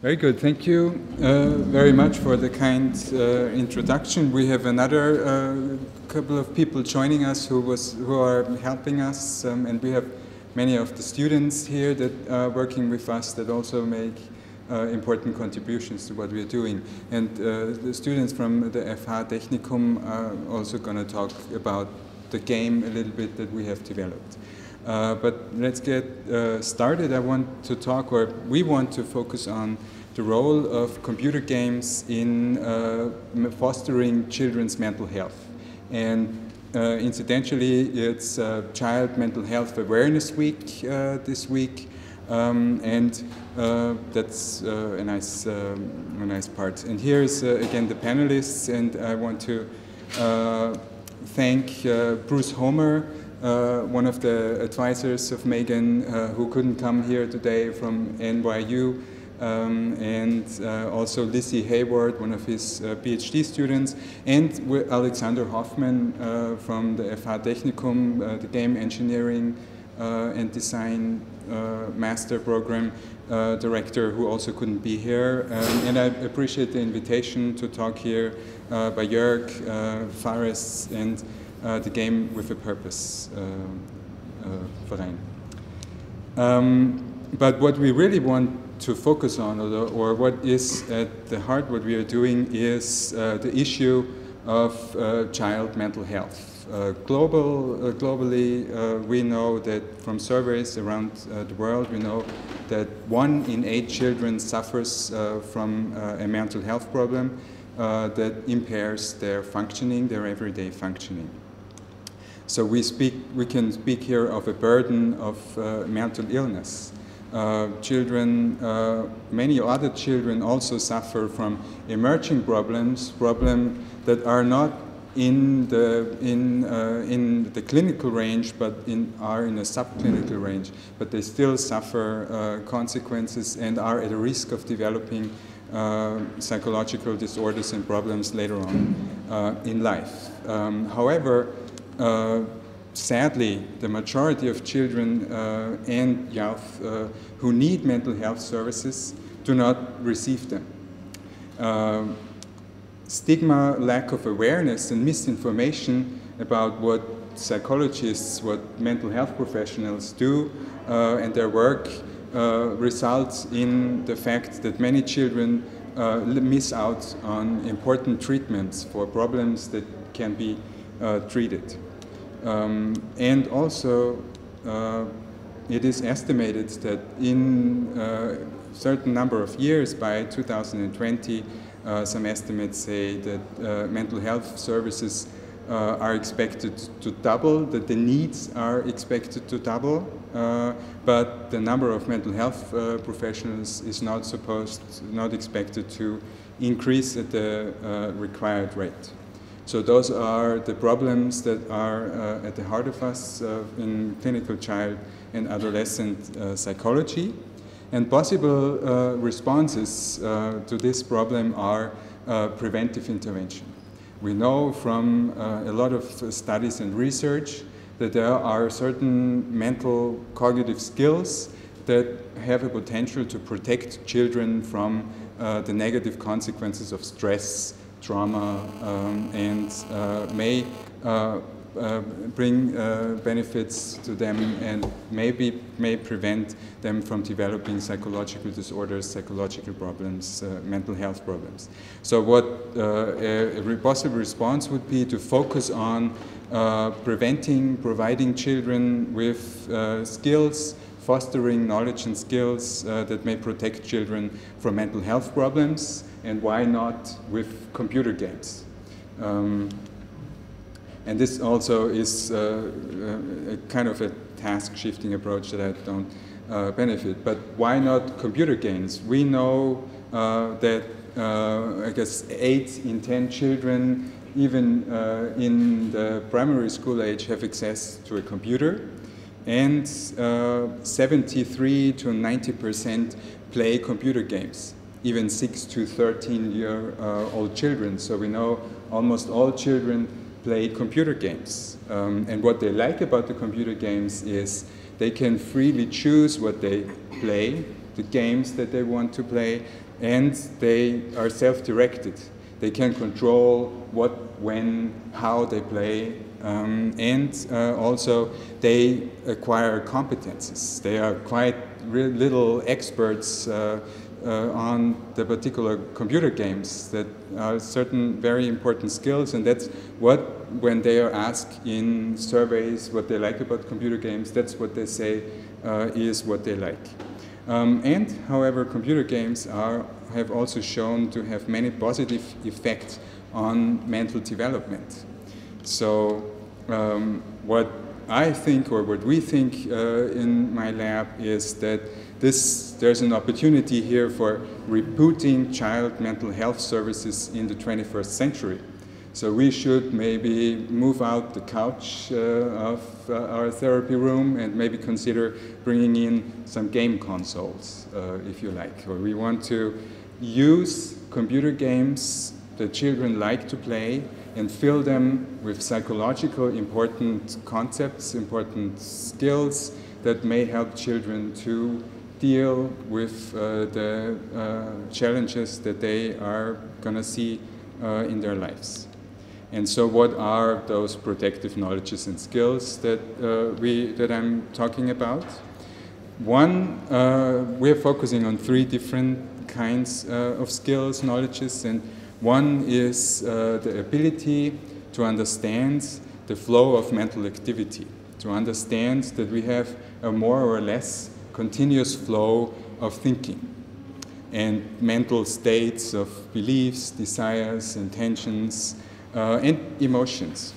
Very good. Thank you very much for the kind introduction. We have another couple of people joining us who are helping us, and we have many of the students here that are working with us that also make important contributions to what we are doing. And the students from the FH Technikum are also going to talk about the game a little bit that we have developed. But let's get started. I want to talk, or we want to focus on the role of computer games in fostering children's mental health. And incidentally, it's Child Mental Health Awareness Week this week, and that's a nice part. And here's again the panelists, and I want to thank Bruce Homer, one of the advisors of Megan, who couldn't come here today from NYU, and also Lizzie Hayward, one of his PhD students, and Alexander Hoffman from the FH Technikum, the game engineering and design master program director, who also couldn't be here. And I appreciate the invitation to talk here by Jörg, Fares, and the Game with a Purpose Verein. But what we really want to focus on, or what is at the heart what we are doing, is the issue of child mental health. Globally, we know that from surveys around the world, we know that 1 in 8 children suffers from a mental health problem that impairs their functioning, their everyday functioning. So we can speak here of a burden of mental illness. Many other children also suffer from emerging problems that are not in the clinical range, but are in a subclinical range. But they still suffer consequences and are at a risk of developing psychological disorders and problems later on in life. However, sadly, the majority of children and youth who need mental health services do not receive them. Stigma, lack of awareness, and misinformation about what psychologists, what mental health professionals do and their work results in the fact that many children miss out on important treatments for problems that can be treated. And also, it is estimated that in a certain number of years, by 2020, some estimates say that mental health services are expected to double, that the needs are expected to double, but the number of mental health professionals is not expected to increase at the required rate. So those are the problems that are at the heart of us in clinical child and adolescent psychology. And possible responses to this problem are preventive intervention. We know from a lot of studies and research that there are certain mental cognitive skills that have a potential to protect children from the negative consequences of stress, trauma, and may bring benefits to them, and may prevent them from developing psychological disorders, psychological problems, mental health problems. So what a possible response would be to focus on providing children with skills, fostering knowledge and skills that may protect children from mental health problems, and why not with computer games. And this also is a kind of a task-shifting approach that I don't benefit. But why not computer games? We know that I guess 8 in 10 children, even in the primary school age, have access to a computer. And 73 to 90% play computer games, even 6 to 13-year-old children. So we know almost all children play computer games. And what they like about the computer games is they can freely choose what they play. the games that they want to play, and they are self-directed. They can control what, when, how they play, and also they acquire competences. They are quite little experts on the particular computer games that are certain very important skills, and that's what, when they are asked in surveys what they like about computer games, that's what they say is what they like. And however, computer games have also shown to have many positive effects on mental development. So what I think, or what we think in my lab, is that there's an opportunity here for rebooting child mental health services in the 21st century. So we should maybe move out the couch of our therapy room and maybe consider bringing in some game consoles, if you like. Or we want to use computer games that children like to play and fill them with psychological important concepts, important skills that may help children to deal with the challenges that they are going to see in their lives. And so what are those protective knowledges and skills that, that I'm talking about? One, we're focusing on 3 different kinds of skills, knowledges, and one is the ability to understand the flow of mental activity, to understand that we have a more or less continuous flow of thinking and mental states of beliefs, desires, intentions, and emotions.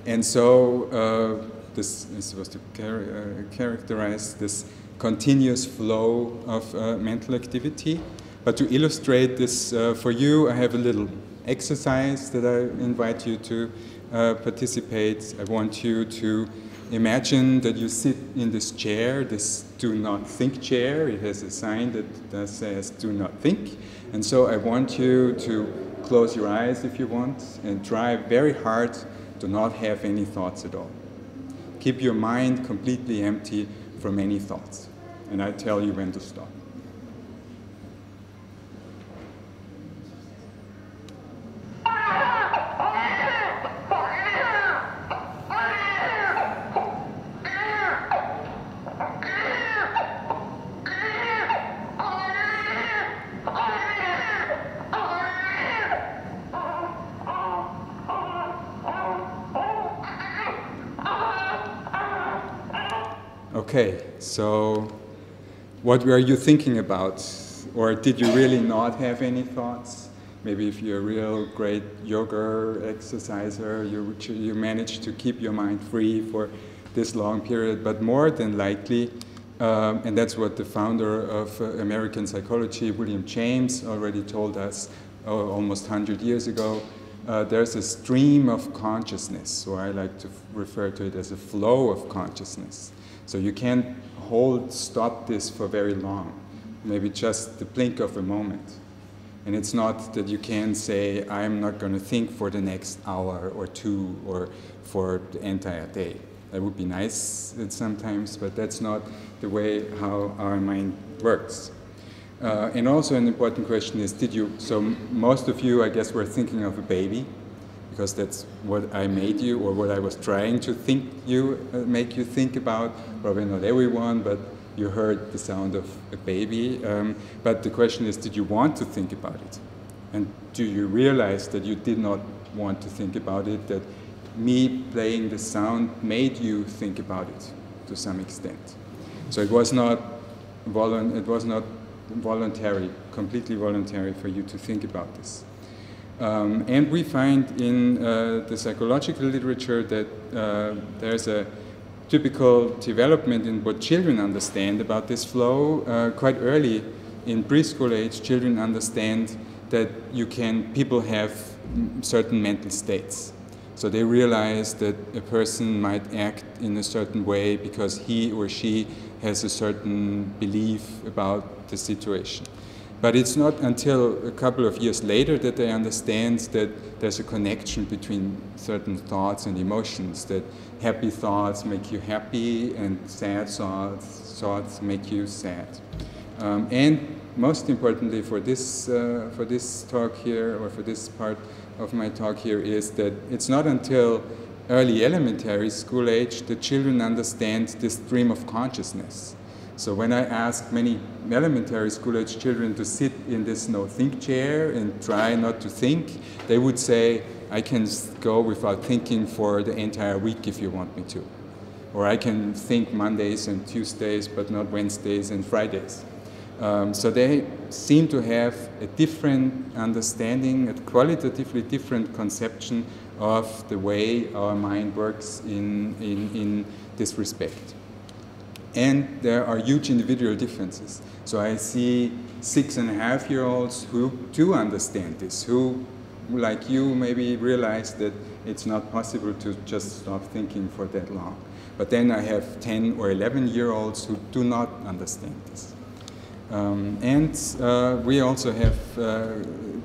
And so this is supposed to characterize this continuous flow of mental activity. But to illustrate this for you, I have a little exercise that I invite you to participate. I want you to imagine that you sit in this chair, this do not think chair. It has a sign that says do not think. And so I want you to close your eyes if you want and try very hard to not have any thoughts at all. Keep your mind completely empty from any thoughts. And I tell you when to stop. Okay, so what were you thinking about? Or did you really not have any thoughts? Maybe if you're a real great yoga exerciser, you managed to keep your mind free for this long period, but more than likely, and that's what the founder of American psychology, William James, already told us almost 100 years ago, there's a stream of consciousness, or I like to refer to it as a flow of consciousness. So you can't stop this for very long, maybe just the blink of a moment. And it's not that you can say, I'm not going to think for the next hour or 2 or for the entire day. That would be nice sometimes, but that's not the way how our mind works. And also an important question is, so most of you, I guess, were thinking of a baby, because that's what I made you, or what I was trying to make you think about. Probably not everyone, but you heard the sound of a baby. But the question is, did you want to think about it? And do you realize that you did not want to think about it, that me playing the sound made you think about it to some extent? So it was not voluntary, completely voluntary for you to think about this. And we find in the psychological literature that there's a typical development in what children understand about this flow. Quite early in preschool age, children understand that people have certain mental states. So they realize that a person might act in a certain way because he or she has a certain belief about the situation. But it's not until a couple of years later that they understand that there's a connection between certain thoughts and emotions, that happy thoughts make you happy and sad thoughts make you sad. And most importantly for this talk here, or for this part of my talk here, is that it's not until early elementary school age that children understand this stream of consciousness. So when I ask many elementary school age children to sit in this no-think chair and try not to think, they would say, I can go without thinking for the entire week if you want me to. Or I can think Mondays and Tuesdays, but not Wednesdays and Fridays. So they seem to have a different understanding, a qualitatively different conception of the way our mind works in this respect. And there are huge individual differences. So I see 6.5-year-olds who do understand this, who, like you, maybe realize that it's not possible to just stop thinking for that long. But then I have 10 or 11-year-olds who do not understand this. We also have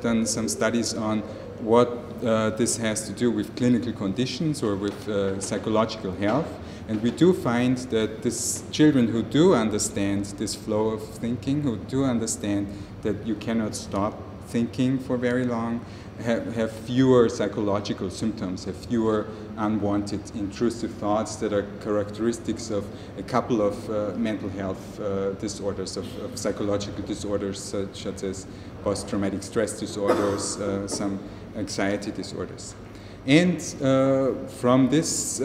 done some studies on what this has to do with clinical conditions or with psychological health. And we do find that these children who do understand this flow of thinking, who do understand that you cannot stop thinking for very long, have fewer psychological symptoms, have fewer unwanted intrusive thoughts that are characteristics of a couple of mental health disorders, of psychological disorders such as post-traumatic stress disorders, some anxiety disorders. And from this,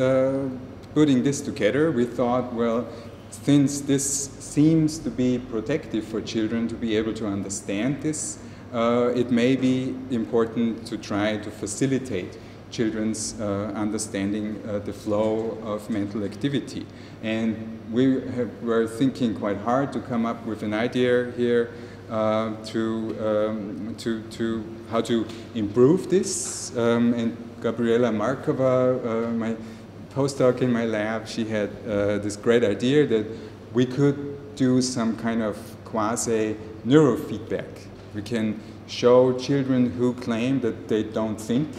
putting this together, we thought, well, since this seems to be protective for children to be able to understand this, it may be important to try to facilitate children's understanding the flow of mental activity. And we were thinking quite hard to come up with an idea here to how to improve this. And Gabriela Markova, my postdoc in my lab, she had this great idea that we could do some kind of quasi-neurofeedback. We can show children who claim that they don't think,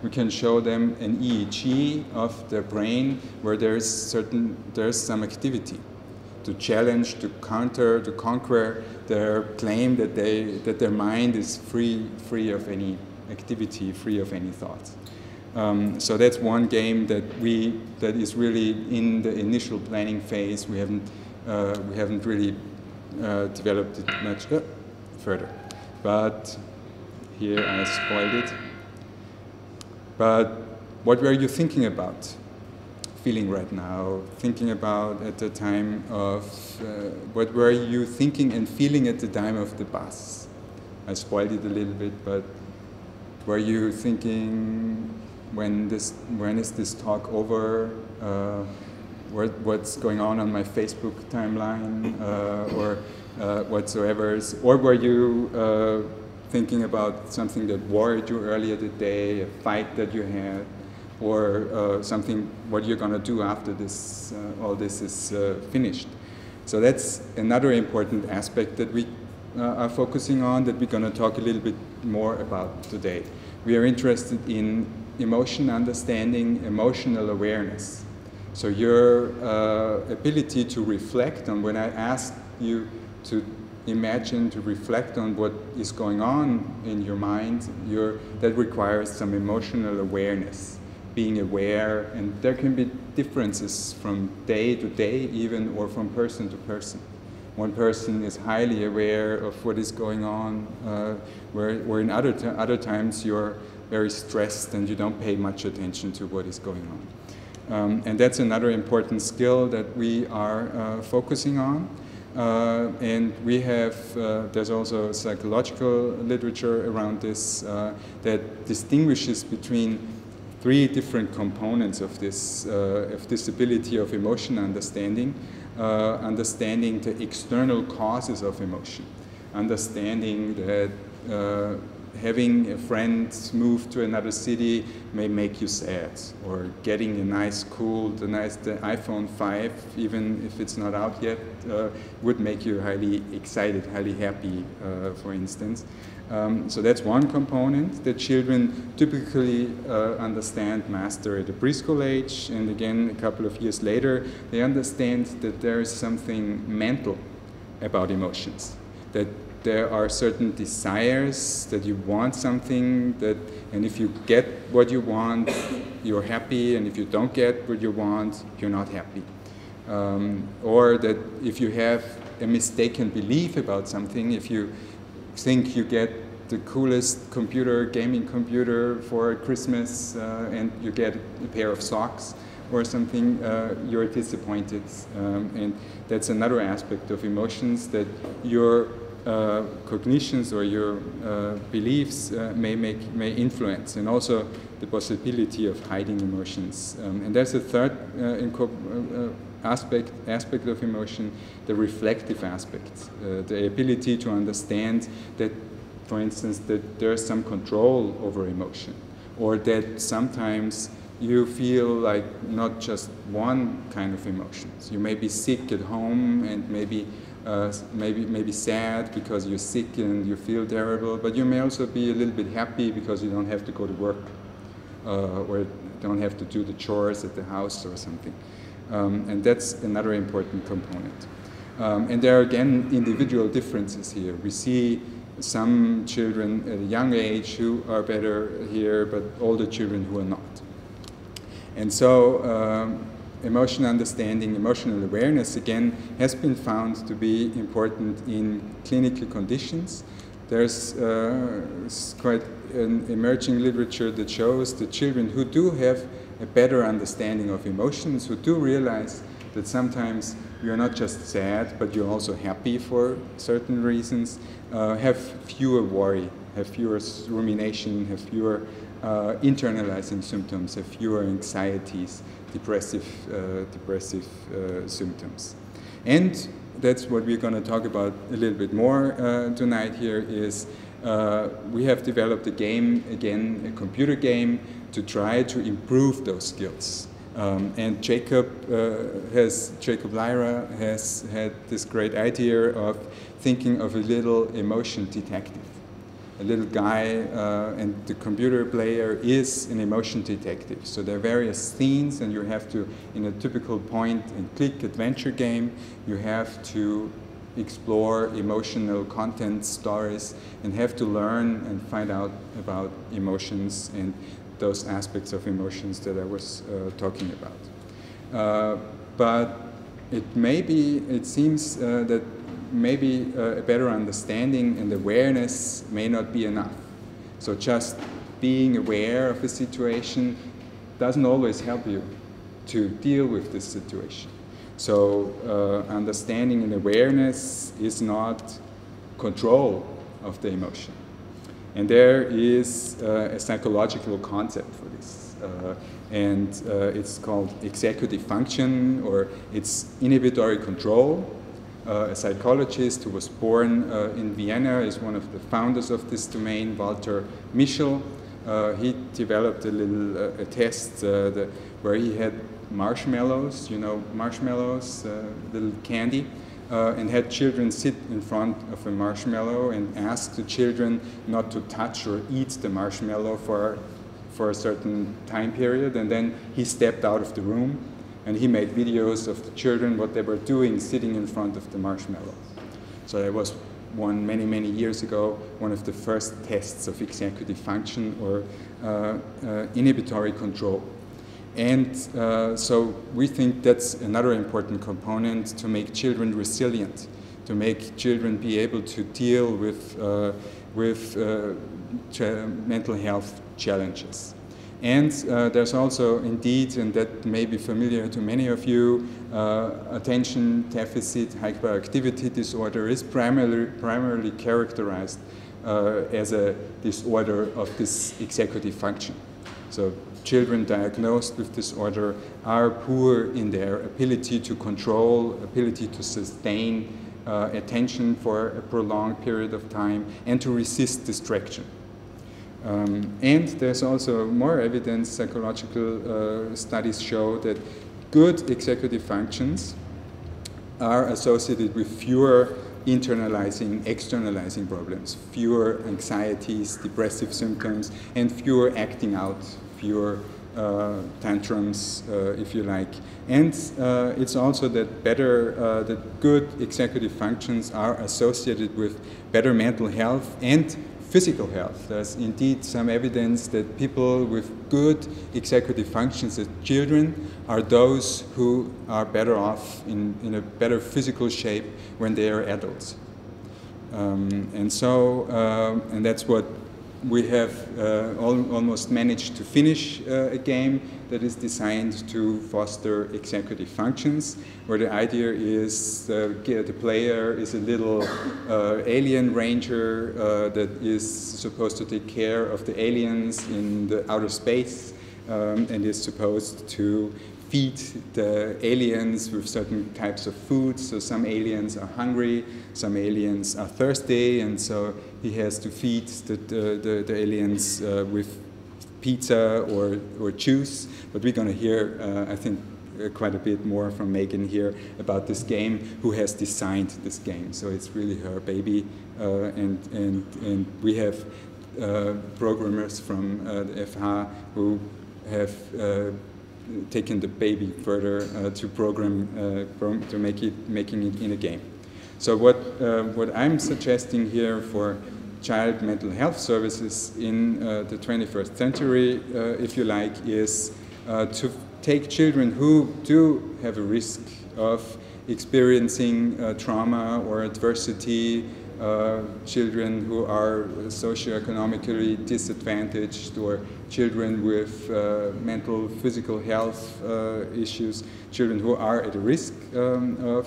we can show them an EEG of their brain where there's some activity to challenge, to counter, to conquer their claim that their mind is free of any activity, free of any thoughts. So that's one game that is really in the initial planning phase. We haven't really developed it much further. But here I spoiled it. But what were you thinking about, feeling right now? Thinking about at the time of, what were you thinking and feeling at the time of the bus? I spoiled it a little bit, but were you thinking, when is this talk over? What's going on my Facebook timeline, or whatsoever? Or were you thinking about something that worried you earlier today, a fight that you had, or something, what you're going to do after this, all this is finished? So that's another important aspect that we are focusing on, that we're going to talk a little bit more about today. We are interested in emotion understanding, emotional awareness. So your ability to reflect on, when I ask you to imagine, to reflect on what is going on in your mind, that requires some emotional awareness, being aware, and there can be differences from day to day even, or from person to person. One person is highly aware of what is going on, where in other times you're very stressed and you don't pay much attention to what is going on. And that's another important skill that we are focusing on. And we have, there's also psychological literature around this that distinguishes between 3 different components of this ability of emotion understanding. Understanding the external causes of emotion, understanding that having a friend move to another city may make you sad, or getting a nice, cool, the iPhone 5, even if it's not out yet, would make you highly excited, highly happy, for instance. So that's one component that children typically understand, master at the preschool age, and again, a couple of years later, they understand that there is something mental about emotions. that there are certain desires, that you want something, and if you get what you want, you're happy, and if you don't get what you want, you're not happy. Or that if you have a mistaken belief about something, if you think you get the coolest gaming computer for Christmas, and you get a pair of socks or something, you're disappointed. And that's another aspect of emotions, that your cognitions or your beliefs may influence, and also the possibility of hiding emotions. And there's a third aspect of emotion, the reflective aspect, the ability to understand that, for instance, that there's some control over emotion, or that sometimes you feel like not just one kind of emotions. You may be sick at home and maybe sad because you're sick and you feel terrible, but you may also be a little bit happy because you don't have to go to work, or don't have to do the chores at the house or something. And that's another important component. And there are again individual differences here. We see some children at a young age who are better here, but older children who are not. And so emotional understanding, emotional awareness, again, has been found to be important in clinical conditions. There's quite an emerging literature that shows that children who do have a better understanding of emotions, who do realize that sometimes you're not just sad, but you're also happy for certain reasons, have fewer worry, have fewer rumination, have fewer internalizing symptoms, have fewer anxieties, depressive symptoms. And that's what we're going to talk about a little bit more tonight here is we have developed a game, again, a computer game, to try to improve those skills. And Jacob Lyra has had this great idea of thinking of a little emotion detective. A little guy, and the computer player is an emotion detective. So there are various scenes, and you have to, in a typical point-and-click adventure game, you have to explore emotional content stories and have to learn and find out about emotions and those aspects of emotions that I was talking about. But it seems that maybe a better understanding and awareness may not be enough. So just being aware of a situation doesn't always help you to deal with this situation. So understanding and awareness is not control of the emotion. And there is a psychological concept for this. And it's called executive function, or it's inhibitory control. A psychologist who was born in Vienna is one of the founders of this domain, Walter Mischel. He developed a test where he had marshmallows, you know, marshmallows, little candy, and had children sit in front of a marshmallow and ask the children not to touch or eat the marshmallow for a certain time period. And then he stepped out of the room and he made videos of the children, what they were doing sitting in front of the marshmallow. So that was many years ago, one of the first tests of executive function or inhibitory control. And so we think that's another important component to make children resilient, to make children be able to deal with mental health challenges. And there's also indeed, and that may be familiar to many of you, attention deficit hyperactivity disorder is primarily characterized as a disorder of this executive function. So children diagnosed with disorder are poor in their ability to control, ability to sustain attention for a prolonged period of time, and to resist distraction. And there's also more evidence, psychological studies show that good executive functions are associated with fewer internalizing, externalizing problems, fewer anxieties, depressive symptoms, and fewer acting out, fewer tantrums, if you like. And it's also that that good executive functions are associated with better mental health and physical health. There's indeed some evidence that people with good executive functions as children are those who are better off in a better physical shape when they are adults. And that's what we have almost managed to finish a game that is designed to foster executive functions, where the idea is the player is a little alien ranger that is supposed to take care of the aliens in the outer space and is supposed to feed the aliens with certain types of food. So some aliens are hungry, some aliens are thirsty, and so he has to feed the aliens with pizza or juice. But we're going to hear, I think, quite a bit more from Megan here about this game, who has designed this game. So it's really her baby, and we have programmers from the FH who have taken the baby further to program to making it in a game. So what I'm suggesting here for child mental health services in the 21st century, if you like, is to take children who do have a risk of experiencing trauma or adversity, children who are socioeconomically disadvantaged, or children with mental, physical health issues, children who are at risk of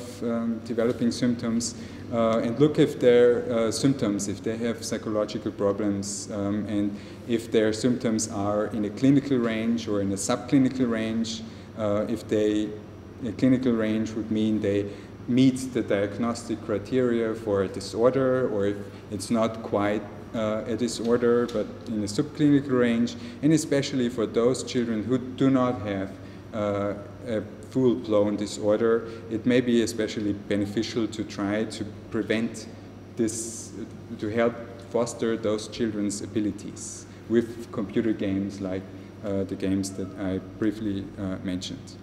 developing symptoms, and look if their symptoms, if they have psychological problems, and if their symptoms are in a clinical range or in a subclinical range. A clinical range would mean they meet the diagnostic criteria for a disorder, or if it's not quite a disorder, but in a subclinical range, and especially for those children who do not have a full-blown disorder, it may be especially beneficial to try to prevent this, to help foster those children's abilities with computer games like the games that I briefly mentioned.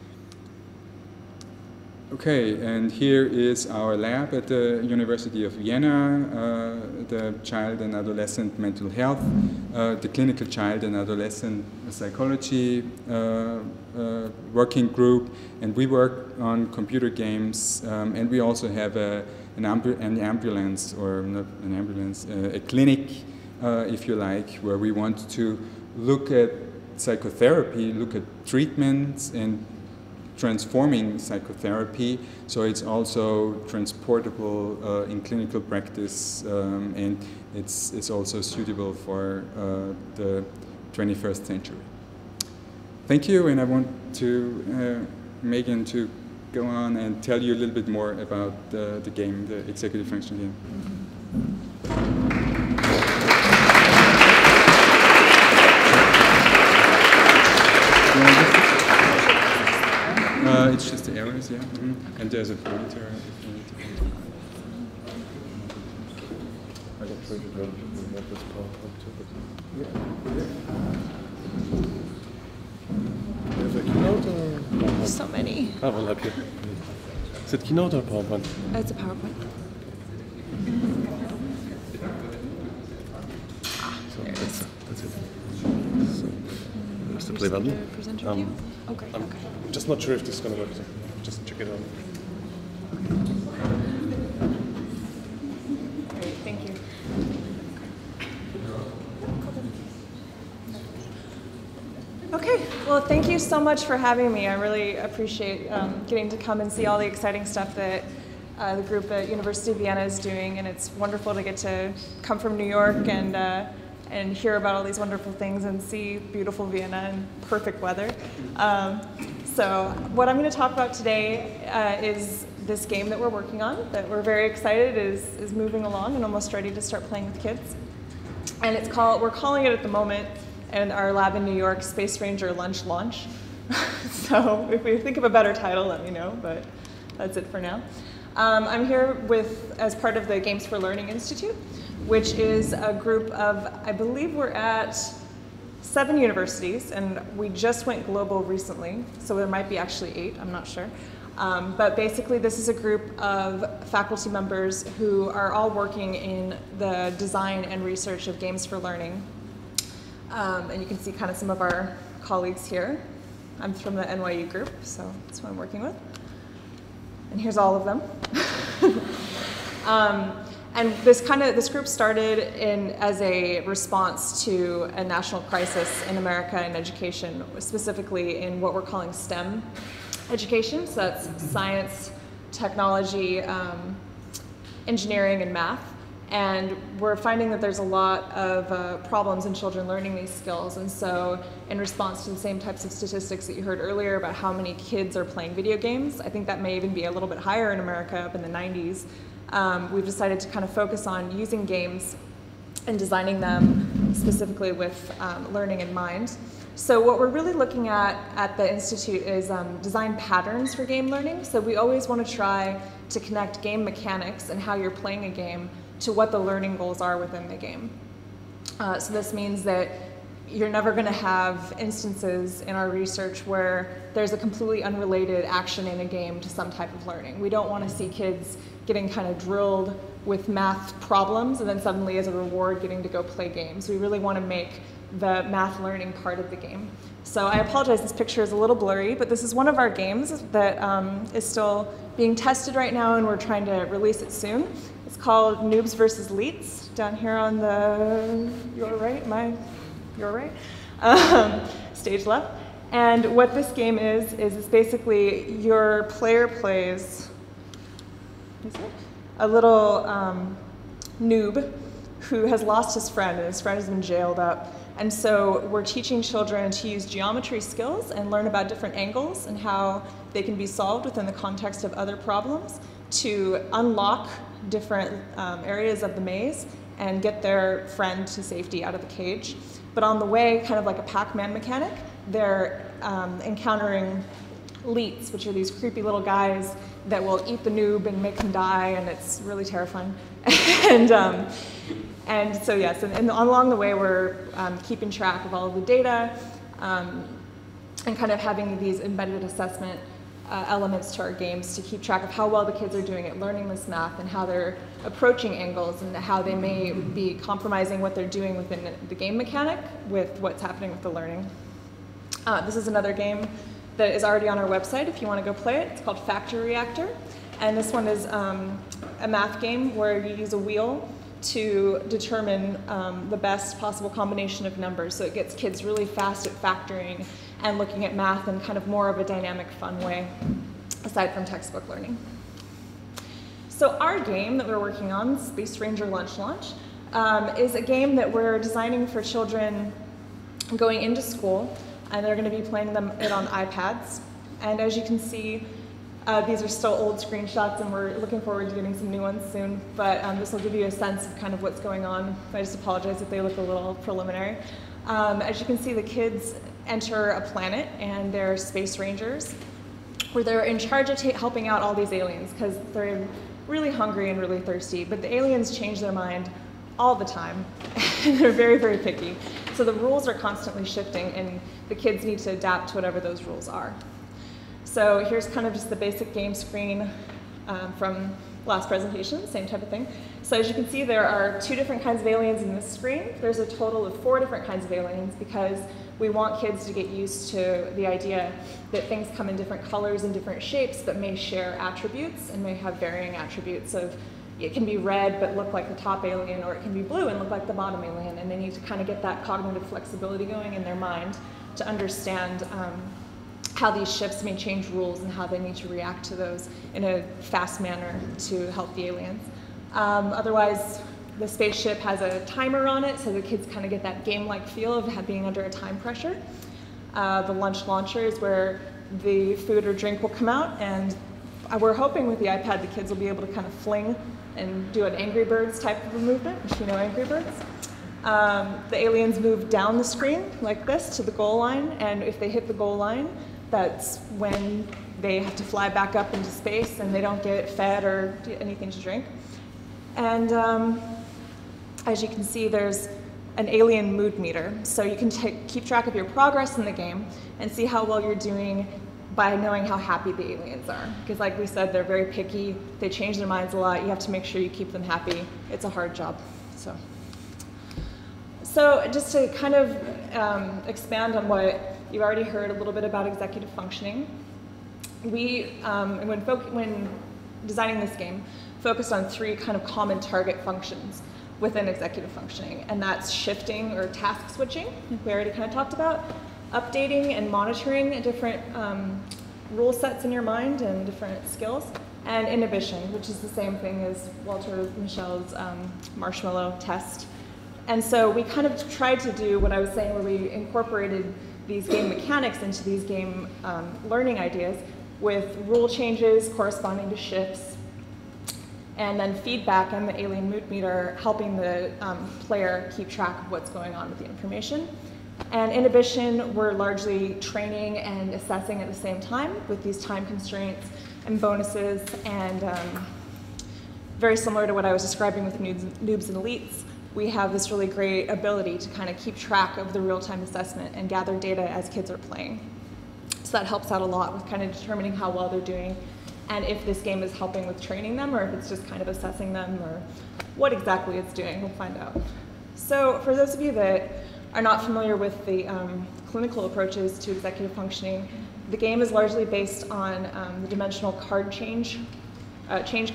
Okay, and here is our lab at the University of Vienna, the Child and Adolescent Mental Health, the Clinical Child and Adolescent Psychology working group, and we work on computer games, and we also have an ambulance, or not an ambulance, a clinic, if you like, where we want to look at psychotherapy, look at treatments, and transforming psychotherapy, so it's also transportable in clinical practice, and it's also suitable for the 21st century. Thank you, and I want to Megan to go on and tell you a little bit more about the game, the executive function game. It's just the arrows, yeah. Mm-hmm. And there's a pointer. So many. I will help you. Is it Keynote or PowerPoint? It's a PowerPoint. So that's it. So there's the play button. Presenter view? Okay. I'm just not sure if this is going to work, so just check it out. Great, thank you. Okay, well, thank you so much for having me. I really appreciate getting to come and see all the exciting stuff that the group at University of Vienna is doing, and it's wonderful to get to come from New York and hear about all these wonderful things and see beautiful Vienna in perfect weather. So what I'm going to talk about today is this game that we're working on, that we're very excited is moving along and almost ready to start playing with kids. And we're calling it at the moment, in our lab in New York, Space Ranger Lunch Launch. So if we think of a better title, let me know, but that's it for now. I'm here as part of the Games4 Learning Instute, which is a group of, I believe we're at 7 universities, and we just went global recently, so there might be actually 8, I'm not sure. But basically this is a group of faculty members who are all working in the design and research of games for learning. And you can see kind of some of our colleagues here. I'm from the NYU group, so that's who I'm working with. And here's all of them. And this group started as a response to a national crisis in America in education, specifically in what we're calling STEM education. So that's science, technology, engineering, and math. And we're finding that there's a lot of problems in children learning these skills. And so in response to the same types of statistics that you heard earlier about how many kids are playing video games, I think that may even be a little bit higher in America up in the 90s. We've decided to kind of focus on using games and designing them specifically with learning in mind. So what we're really looking at the Institute is design patterns for game learning. So we always want to try to connect game mechanics and how you're playing a game to what the learning goals are within the game. So this means that you're never going to have instances in our research where there's a completely unrelated action in a game to some type of learning. We don't want to see kids getting kind of drilled with math problems and then suddenly as a reward getting to go play games. We really want to make the math learning part of the game. So I apologize, this picture is a little blurry, but this is one of our games that is still being tested right now and we're trying to release it soon. It's called Noobs vs. Leets, down here on your right, stage left. And what this game is it's basically your player plays a little noob who has lost his friend and his friend has been jailed up. And so we're teaching children to use geometry skills and learn about different angles and how they can be solved within the context of other problems to unlock different areas of the maze and get their friend to safety out of the cage. But on the way, kind of like a Pac-Man mechanic, they're encountering leets, which are these creepy little guys that will eat the noob and make him die, and it's really terrifying. And so yes, and along the way we're keeping track of all of the data and kind of having these embedded assessment elements to our games to keep track of how well the kids are doing at learning this math and how they're approaching angles and how they may be compromising what they're doing within the game mechanic with what's happening with the learning. This is another game that is already on our website if you want to go play it. It's called Factor Reactor. And this one is a math game where you use a wheel to determine the best possible combination of numbers. So it gets kids really fast at factoring and looking at math in kind of more of a dynamic, fun way, aside from textbook learning. So our game that we're working on, Space Ranger Lunch Launch, is a game that we're designing for children going into school, and they're going to be playing it on iPads. And as you can see, these are still old screenshots, and we're looking forward to getting some new ones soon, but this will give you a sense of kind of what's going on. I just apologize if they look a little preliminary. As you can see, the kids enter a planet, and they're space rangers, where they're in charge of helping out all these aliens, because they're really hungry and really thirsty, but the aliens change their mind all the time, and they're very, very picky. So the rules are constantly shifting, and the kids need to adapt to whatever those rules are. So here's kind of just the basic game screen from last presentation, same type of thing. So as you can see, there are 2 different kinds of aliens in this screen. There's a total of 4 different kinds of aliens because we want kids to get used to the idea that things come in different colors and different shapes but may share attributes and may have varying attributes of it can be red but look like the top alien, or it can be blue and look like the bottom alien, and they need to kind of get that cognitive flexibility going in their mind to understand how these shifts may change rules and how they need to react to those in a fast manner to help the aliens. Otherwise, the spaceship has a timer on it, so the kids kind of get that game-like feel of being under a time pressure. The lunch launcher is where the food or drink will come out, and we're hoping with the iPad the kids will be able to kind of fling and do an Angry Birds type of a movement, if you know Angry Birds. The aliens move down the screen like this to the goal line, and if they hit the goal line, that's when they have to fly back up into space and they don't get fed or anything to drink. And as you can see, there's an alien mood meter. So you can keep track of your progress in the game and see how well you're doing by knowing how happy the aliens are. Because like we said, they're very picky, they change their minds a lot, you have to make sure you keep them happy. It's a hard job. So just to kind of expand on what you've already heard a little bit about executive functioning, we, when designing this game, focused on 3 kind of common target functions within executive functioning, and that's shifting or task switching, like we already kind of talked about, updating and monitoring different rule sets in your mind and different skills, and inhibition, which is the same thing as Walter Michel's marshmallow test. And so we kind of tried to do what I was saying, where we incorporated these game mechanics into these game learning ideas with rule changes corresponding to shifts, and then feedback and the alien mood meter helping the player keep track of what's going on with the information. And inhibition, we're largely training and assessing at the same time with these time constraints and bonuses, and very similar to what I was describing with noobs and elites, we have this really great ability to kind of keep track of the real-time assessment and gather data as kids are playing. So that helps out a lot with kind of determining how well they're doing and if this game is helping with training them or if it's just kind of assessing them or what exactly it's doing. We'll find out. So for those of you that are not familiar with the clinical approaches to executive functioning, the game is largely based on the dimensional card change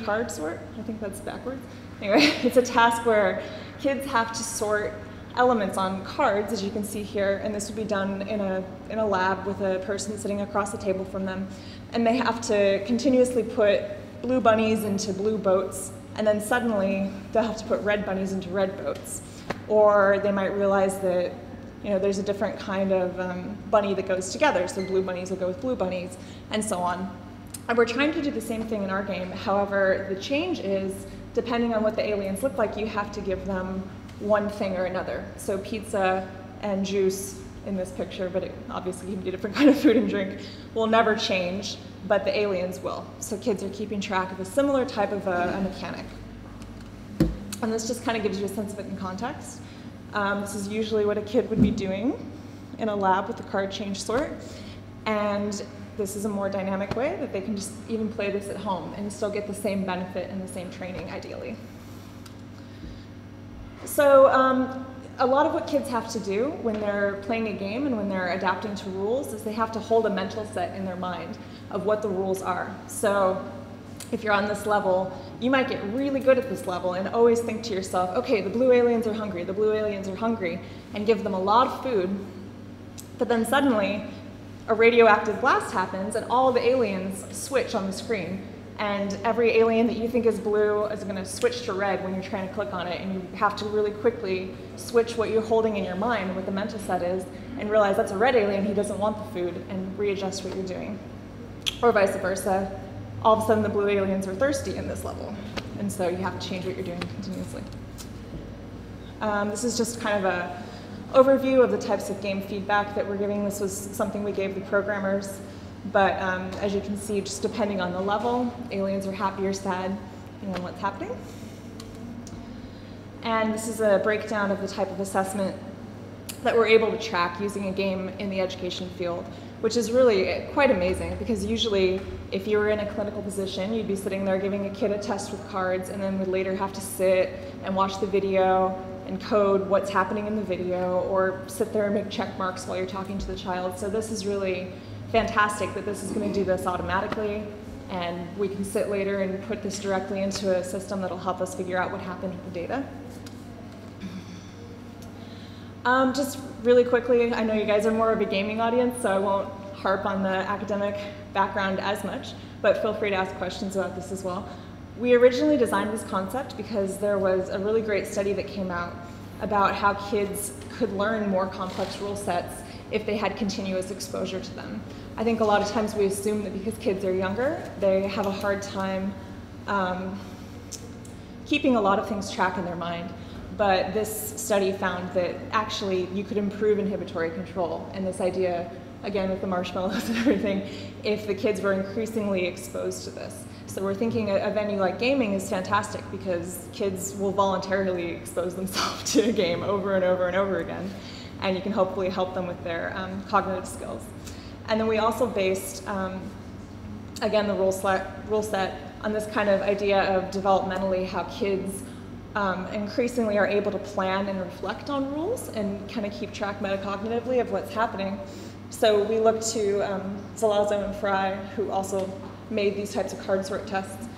card sort. I think that's backwards. Anyway, it's a task where kids have to sort elements on cards, as you can see here, and this would be done in a lab with a person sitting across the table from them, and they have to continuously put blue bunnies into blue boats, and then suddenly they'll have to put red bunnies into red boats. Or they might realize that there's a different kind of bunny that goes together, so blue bunnies will go with blue bunnies, and so on. And we're trying to do the same thing in our game. However, the change is, depending on what the aliens look like, you have to give them one thing or another. So pizza and juice in this picture, but it obviously can be a different kind of food and drink, will never change, but the aliens will. So kids are keeping track of a similar type of a mechanic. And this just kind of gives you a sense of it in context. This is usually what a kid would be doing in a lab with the card change sort. And this is a more dynamic way that they can just even play this at home and still get the same benefit and the same training, ideally. So a lot of what kids have to do when they're playing a game and when they're adapting to rules is they have to hold a mental set in their mind of what the rules are. So if you're on this level, you might get really good at this level and always think to yourself, okay, the blue aliens are hungry, the blue aliens are hungry, and give them a lot of food. But then suddenly, a radioactive blast happens and all the aliens switch on the screen. And every alien that you think is blue is going to switch to red when you're trying to click on it, and you have to really quickly switch what you're holding in your mind, what the mental set is, and realize that's a red alien, he doesn't want the food, and readjust what you're doing. Or vice versa, all of a sudden the blue aliens are thirsty in this level, and so you have to change what you're doing continuously. This is just kind of an overview of the types of game feedback that we're giving. This was something we gave the programmers. But as you can see, just depending on the level, aliens are happy or sad, depending on what's happening. And this is a breakdown of the type of assessment that we're able to track using a game in the education field, which is really quite amazing, because usually if you were in a clinical position, you'd be sitting there giving a kid a test with cards and then would later have to sit and watch the video and code what's happening in the video, or sit there and make check marks while you're talking to the child. So this is really fantastic that this is going to do this automatically, and we can sit later and put this directly into a system that'll help us figure out what happened with the data. Just really quickly, I know you guys are more of a gaming audience, so I won't harp on the academic background as much, but feel free to ask questions about this as well. We originally designed this concept because there was a really great study that came out about how kids could learn more complex rule sets if they had continuous exposure to them. I think a lot of times we assume that because kids are younger, they have a hard time keeping a lot of things track in their mind. But this study found that actually you could improve inhibitory control, and this idea again with the marshmallows and everything, if the kids were increasingly exposed to this. So we're thinking a venue like gaming is fantastic because kids will voluntarily expose themselves to a game over and over and over again, and you can hopefully help them with their cognitive skills. And then we also based, again, the rule set on this kind of idea of developmentally how kids increasingly are able to plan and reflect on rules and kind of keep track metacognitively of what's happening. So we looked to Zalazzo and Freier, who also made these types of card sort tests.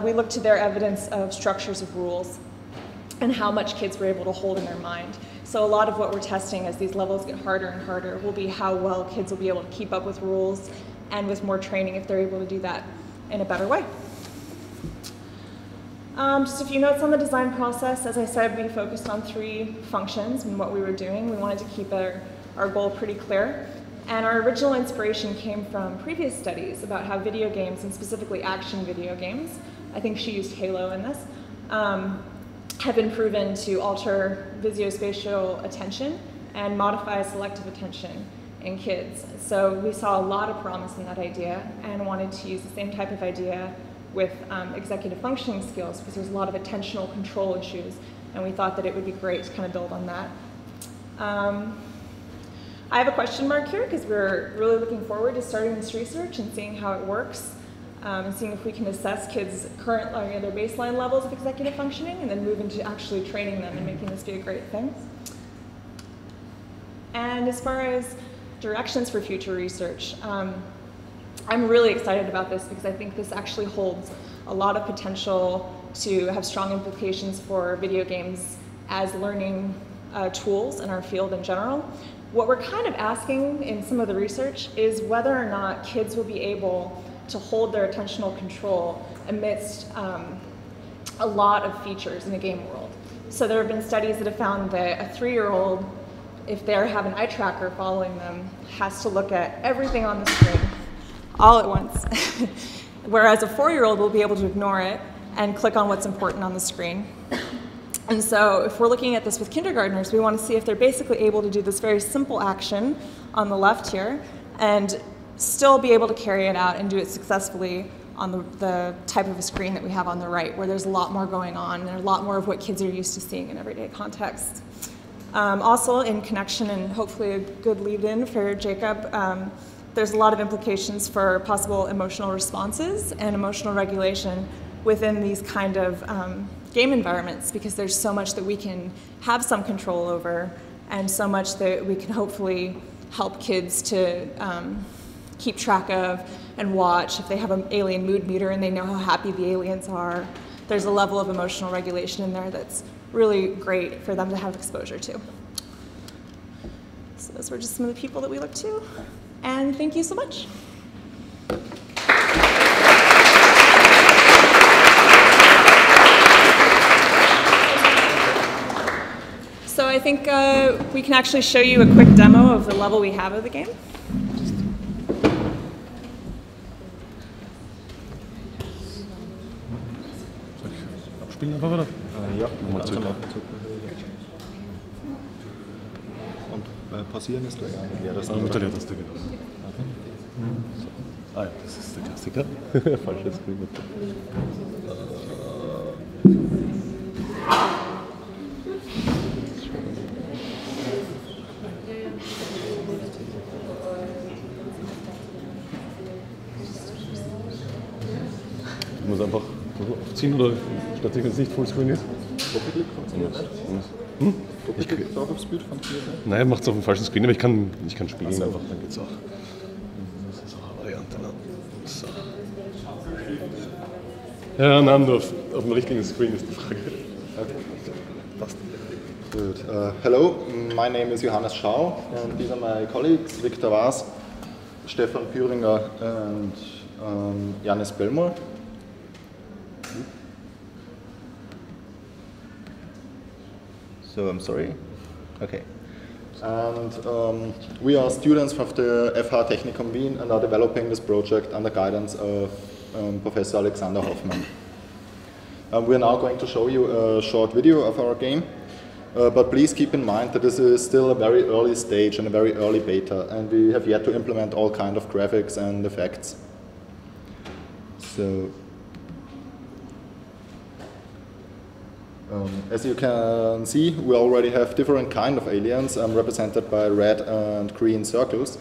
We looked to their evidence of structures of rules and how much kids were able to hold in their mind. So a lot of what we're testing as these levels get harder and harder will be how well kids will be able to keep up with rules, and with more training if they're able to do that in a better way. Just a few notes on the design process. As I said, we focused on 3 functions in what we were doing. We wanted to keep our goal pretty clear. And our original inspiration came from previous studies about how video games, and specifically action video games, I think she used Halo in this, have been proven to alter visuospatial attention and modify selective attention in kids. So we saw a lot of promise in that idea and wanted to use the same type of idea with executive functioning skills, because there's a lot of attentional control issues, and we thought that it would be great to kind of build on that. I have a question mark here because we're really looking forward to starting this research and seeing how it works, and seeing if we can assess kids' current, their baseline levels of executive functioning, and then move into actually training them and making this be a great thing. And as far as directions for future research, I'm really excited about this because I think this actually holds a lot of potential to have strong implications for video games as learning tools in our field in general. What we're kind of asking in some of the research is whether or not kids will be able to hold their attentional control amidst a lot of features in a game world. So there have been studies that have found that a 3-year-old, if they have an eye tracker following them, has to look at everything on the screen all at once, whereas a 4-year-old will be able to ignore it and click on what's important on the screen. And so if we're looking at this with kindergartners, we want to see if they're basically able to do this very simple action on the left here and still be able to carry it out and do it successfully on the type of a screen that we have on the right, where there's a lot more going on and a lot more of what kids are used to seeing in everyday context. Also, in connection and hopefully a good lead-in for Jacob, there's a lot of implications for possible emotional responses and emotional regulation within these kind of game environments, because there's so much that we can have some control over and so much that we can hopefully help kids to keep track of and watch. If they have an alien mood meter and they know how happy the aliens are, there's a level of emotional regulation in there that's really great for them to have exposure to. So those were just some of the people that we looked to. And thank you so much. So I think we can actually show you a quick demo of the level we have of the game. Abspielen einfach, oder? Ja, nochmal zurück. Und passieren ist der Leertaste. Mit der Leertaste, genau. So. Ah ja, das ist der Klassiker. Falsches Screen. Ich muss einfach aufziehen, oder statt wenn es nicht Fullscreen ist? Doppelklick funktioniert nicht. Doppelklick drauf aufs Bild funktioniert nicht? Nein, macht es auf dem falschen Screen, aber ich kann spielen also einfach, dann geht's auch. Das ist auch eine Variante. So. Ja, nein, nur auf dem richtigen Screen ist die Frage. Okay. Passt. Good. Hello, my name is Johannes Schau, and these are my colleagues, Viktor Waas, Stefan Püringer, and Janis Belmor. So I'm sorry. Okay. And we are students of the FH Technikum Wien and are developing this project under guidance of Professor Alexander Hoffmann. We are now going to show you a short video of our game. But please keep in mind that this is still a very early stage and a very early beta, and we have yet to implement all kind of graphics and effects. So, as you can see, we already have different kind of aliens represented by red and green circles,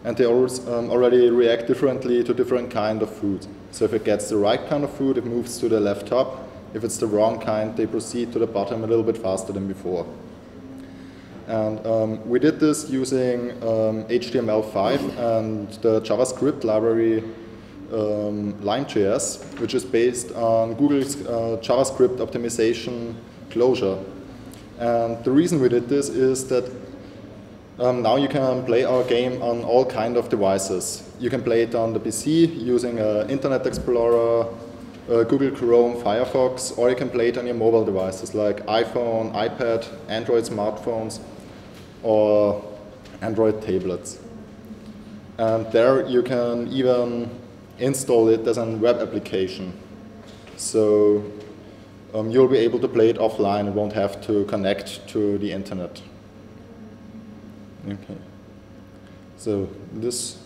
and they already react differently to different kind of food. So if it gets the right kind of food, it moves to the left top. If it's the wrong kind, they proceed to the bottom a little bit faster than before. And we did this using HTML5 and the JavaScript library Lime.js, which is based on Google's JavaScript optimization closure. And the reason we did this is that now you can play our game on all kind of devices. You can play it on the PC using Internet Explorer, Google Chrome, Firefox, or you can play it on your mobile devices like iPhone, iPad, Android smartphones, or Android tablets. And there you can even install it as a web application. So you'll be able to play it offline and won't have to connect to the internet. Okay. So this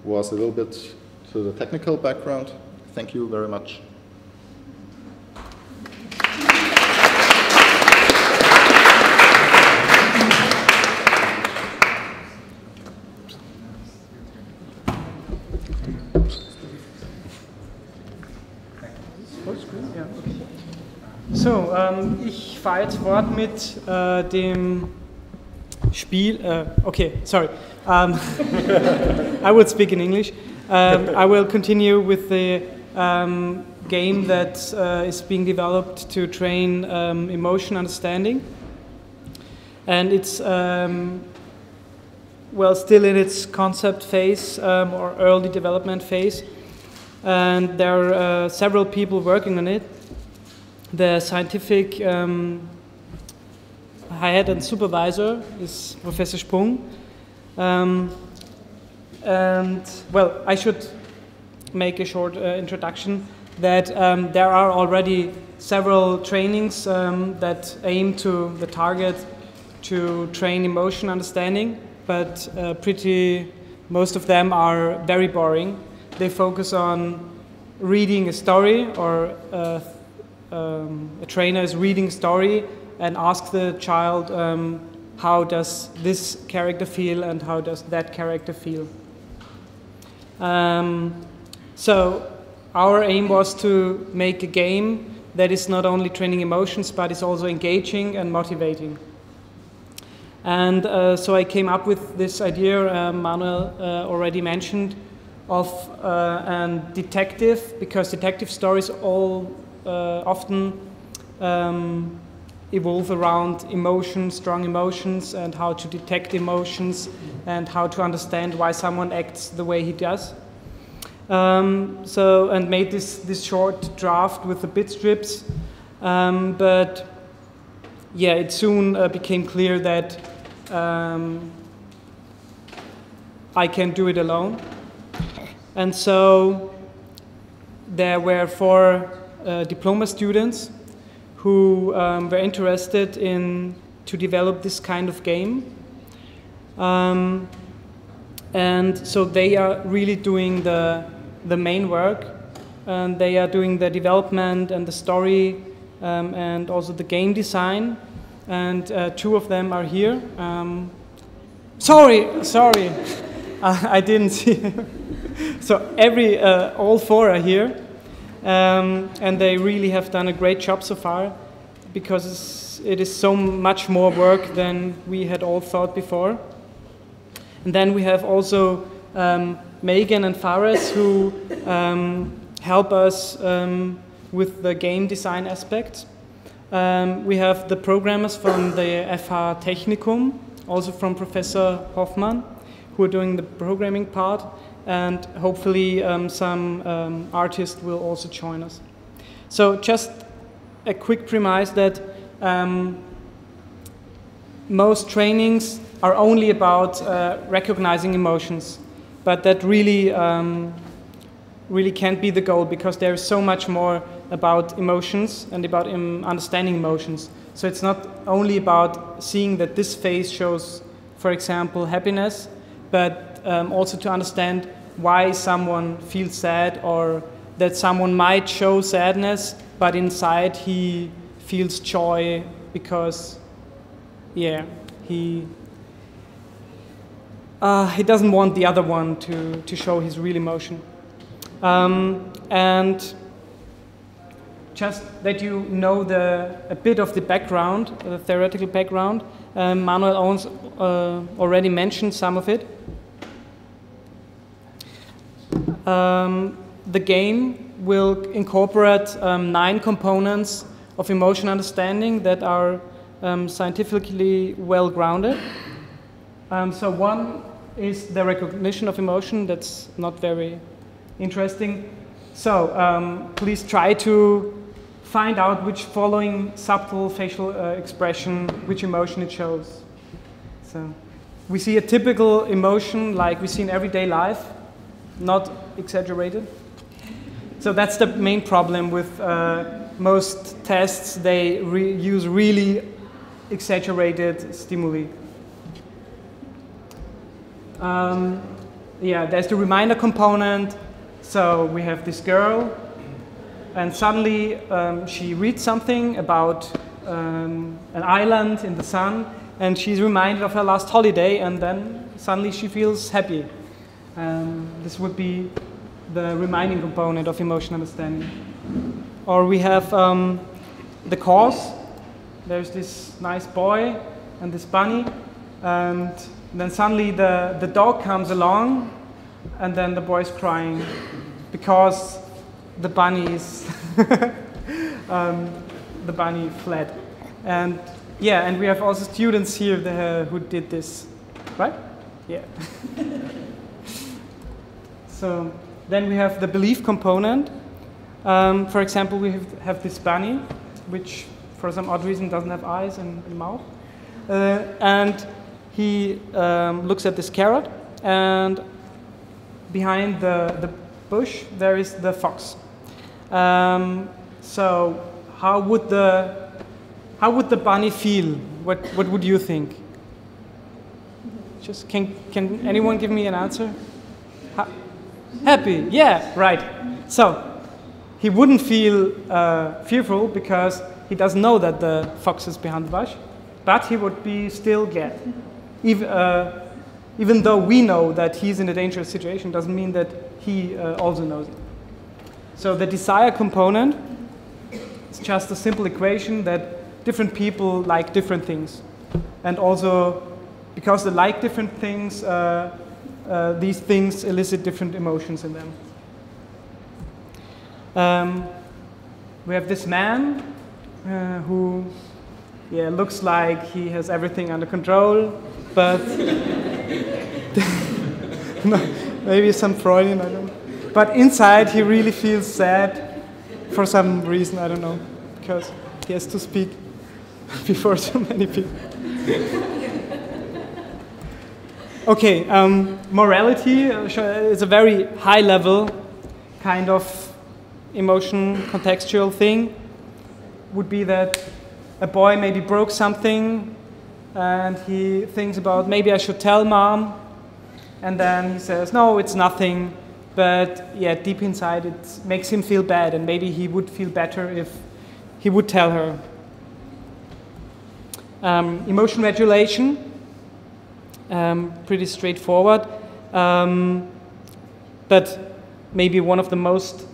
was a little bit to the technical background. Thank you very much. So, ich fahre jetzt fort mit dem Spiel. Okay, sorry. I will speak in English. I will continue with the game that is being developed to train emotion understanding. And it's, well, still in its concept phase or early development phase. And there are several people working on it. The scientific head and supervisor is Professor Sprung. And, well, I should make a short introduction that there are already several trainings that aim to the target to train emotion understanding, but most of them are very boring. They focus on reading a story, or a trainer is reading a story and asks the child how does this character feel and how does that character feel. So our aim was to make a game that is not only training emotions but is also engaging and motivating. And so I came up with this idea Manuel already mentioned of a detective, because detective stories all often evolve around emotions, strong emotions, and how to detect emotions and how to understand why someone acts the way he does. And made this short draft with the bit strips, but yeah, it soon became clear that I can't do it alone. And so there were 4 diploma students who were interested to develop this kind of game. And so they are really doing the main work, and they are doing the development and the story and also the game design. And 2 of them are here. Sorry, I didn't see. So all 4 are here, and they really have done a great job so far, because it is so much more work than we had all thought before. And then we have also Megan and Fares, who help us with the game design aspect. We have the programmers from the FH Technikum, also from Professor Hoffmann, who are doing the programming part, and hopefully some artists will also join us. So just a quick premise that most trainings are only about recognizing emotions, but that really can't be the goal, because there is so much more about emotions and about understanding emotions. So it's not only about seeing that this face shows, for example, happiness, but also to understand why someone feels sad, or that someone might show sadness, but inside he feels joy because, yeah, he doesn't want the other one to show his real emotion. And just that you know a bit of the background, the theoretical background, Manuel already mentioned some of it. The game will incorporate 9 components of emotion understanding that are scientifically well grounded. So one is the recognition of emotion. That's not very interesting. So please try to find out which following subtle facial expression, which emotion it shows. So we see a typical emotion like we see in everyday life, not exaggerated. So that's the main problem with most tests. They use really exaggerated stimuli. Yeah, there's the reminder component. So we have this girl, and suddenly she reads something about an island in the sun, and she's reminded of her last holiday, and then suddenly she feels happy. This would be the reminding component of emotion understanding. Or we have the cause. There's this nice boy and this bunny, and then suddenly the dog comes along, and then the boy's crying because the bunny is the bunny fled. And yeah, and we have also students here who did this, right? Yeah. So then we have the belief component. For example, we have this bunny, which for some odd reason doesn't have eyes and a mouth. And he looks at this carrot, and behind the bush there is the fox. So how would the bunny feel? What would you think? Just can anyone give me an answer? Happy, yeah, right. So he wouldn't feel fearful because he doesn't know that the fox is behind the bush, but he would be still glad. Even though we know that he's in a dangerous situation, doesn't mean that he also knows it. So the desire component is just a simple equation that different people like different things. And also, because they like different things, these things elicit different emotions in them. We have this man who looks like he has everything under control, but maybe some Freudian, I don't know. But inside he really feels sad for some reason, I don't know, because he has to speak before so many people. Okay, morality is a very high level kind of emotion contextual thing. Would be that a boy maybe broke something and he thinks about maybe I should tell mom, and then he says no, it's nothing, but yeah, deep inside it makes him feel bad, and maybe he would feel better if he would tell her. Emotion regulation, pretty straightforward, but maybe one of the most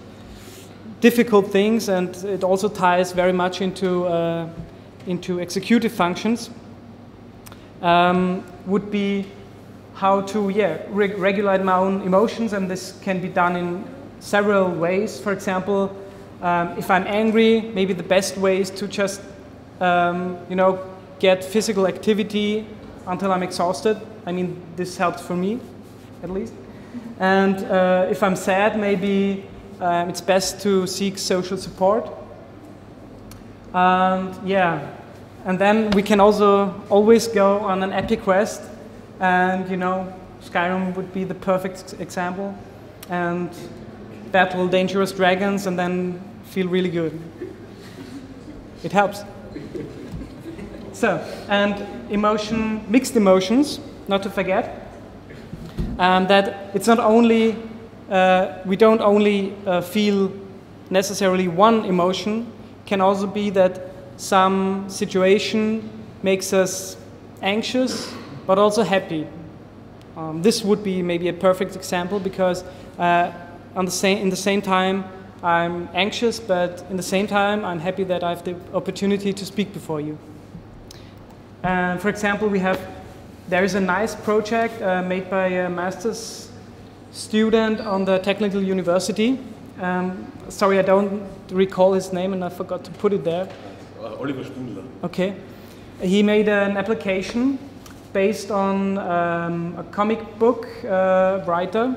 difficult things, and it also ties very much into executive functions, would be how to regulate my own emotions, and this can be done in several ways. For example, if I'm angry, maybe the best way is to just get physical activity until I'm exhausted. I mean, this helps for me, at least. And if I'm sad, maybe it's best to seek social support. And and then we can also always go on an epic quest, and Skyrim would be the perfect example, and battle dangerous dragons and then feel really good. It helps. So, and mixed emotions, not to forget, that it's not only, we don't only feel necessarily one emotion, can also be that some situation makes us anxious, but also happy. This would be maybe a perfect example, because in the same time I'm anxious, but in the same time I'm happy that I have the opportunity to speak before you. For example, there is a nice project made by a master's student on the Technical University. Sorry, I don't recall his name and I forgot to put it there. Oliver Spindler. Okay. He made an application based on a comic book writer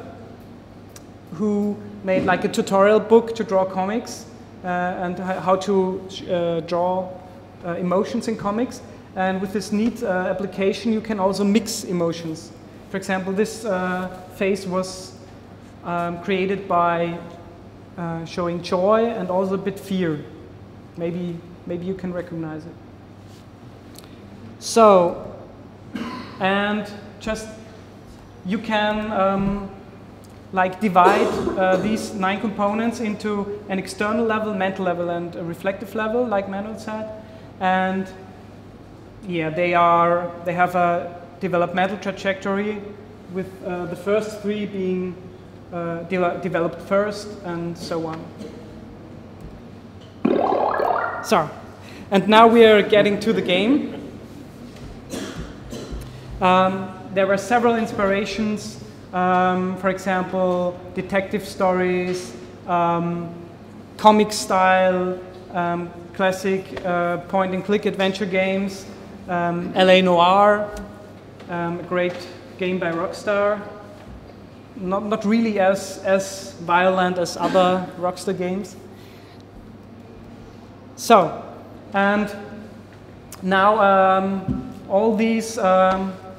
who made like a tutorial book to draw comics and how to draw emotions in comics. And with this neat application, you can also mix emotions. For example, this face was created by showing joy and also a bit fear. Maybe you can recognize it. So, and just you can like divide these 9 components into an external level, mental level, and a reflective level, like Manuel said. And yeah, they have a developmental trajectory, with the first 3 being developed first, and so on. So, and now we are getting to the game. There were several inspirations, for example, detective stories, comic style, classic point-and-click adventure games, LA Noire, a great game by Rockstar. Not really as violent as other Rockstar games. So, and now all these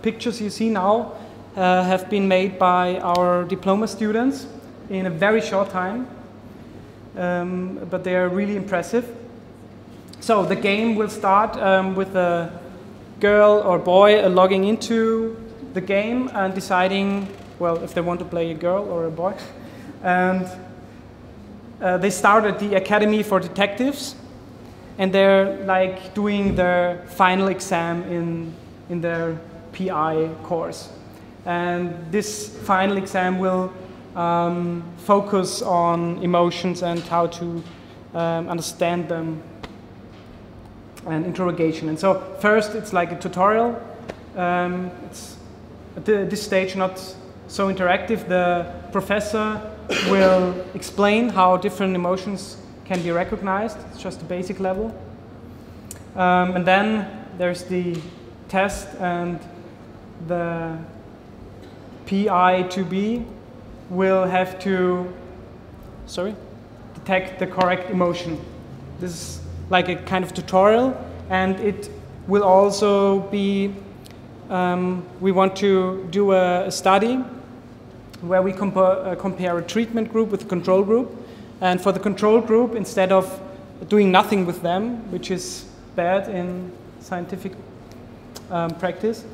pictures you see now have been made by our diploma students in a very short time, but they are really impressive. So the game will start with a girl or boy logging into the game and deciding, well, if they want to play a girl or a boy. And they start at the Academy for Detectives, and they're like doing their final exam in their PI course. And this final exam will focus on emotions and how to understand them, and interrogation. And so first it's like a tutorial. It's at this stage not so interactive. The professor will explain how different emotions can be recognized. It's just a basic level. And then there's the test, and the PI2B will have to detect the correct emotion. This is like a kind of tutorial, and it will also be, we want to do a study where we compare a treatment group with a control group. And for the control group, instead of doing nothing with them, which is bad in scientific practice,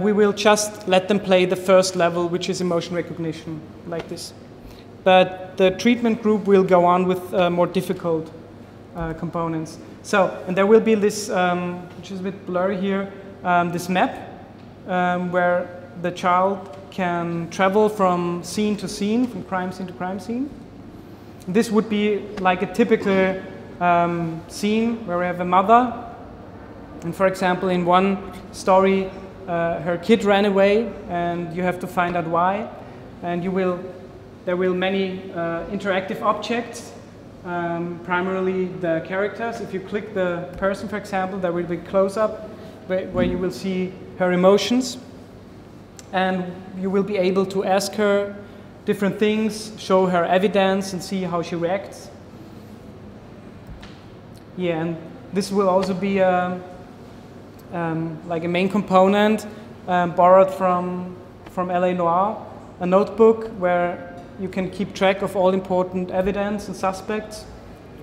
we will just let them play the first level, which is emotion recognition, like this. But the treatment group will go on with more difficult components. So, and there will be this, which is a bit blurry here, this map where the child can travel from scene to scene, from crime scene to crime scene. This would be like a typical scene where we have a mother, and for example, in one story, her kid ran away, and you have to find out why. And there will many interactive objects, primarily the characters. If you click the person, for example, there will be close-up where you will see her emotions, and you will be able to ask her different things, show her evidence, and see how she reacts. Yeah, and this will also be like a main component borrowed from LA Noire, a notebook where you can keep track of all important evidence and suspects.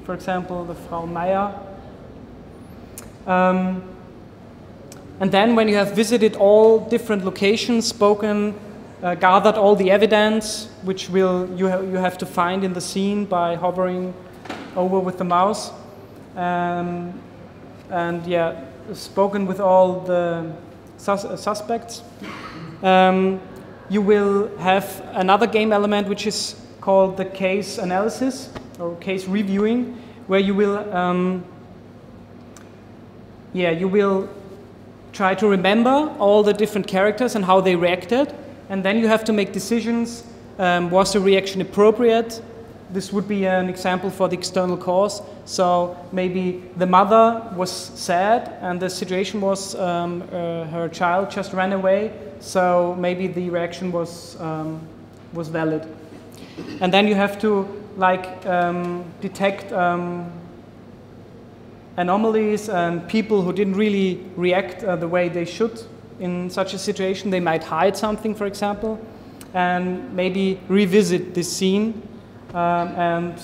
For example, the Frau Meyer. And then when you have visited all different locations, spoken, gathered all the evidence, which you have to find in the scene by hovering over with the mouse, and yeah, spoken with all the suspects, you will have another game element which is called the case analysis or case reviewing, where you will try to remember all the different characters and how they reacted, and then you have to make decisions. Was the reaction appropriate? This would be an example for the external cause. So maybe the mother was sad and the situation was her child just ran away, so maybe the reaction was valid. And then you have to detect anomalies and people who didn't really react the way they should in such a situation. They might hide something, for example, and maybe revisit this scene and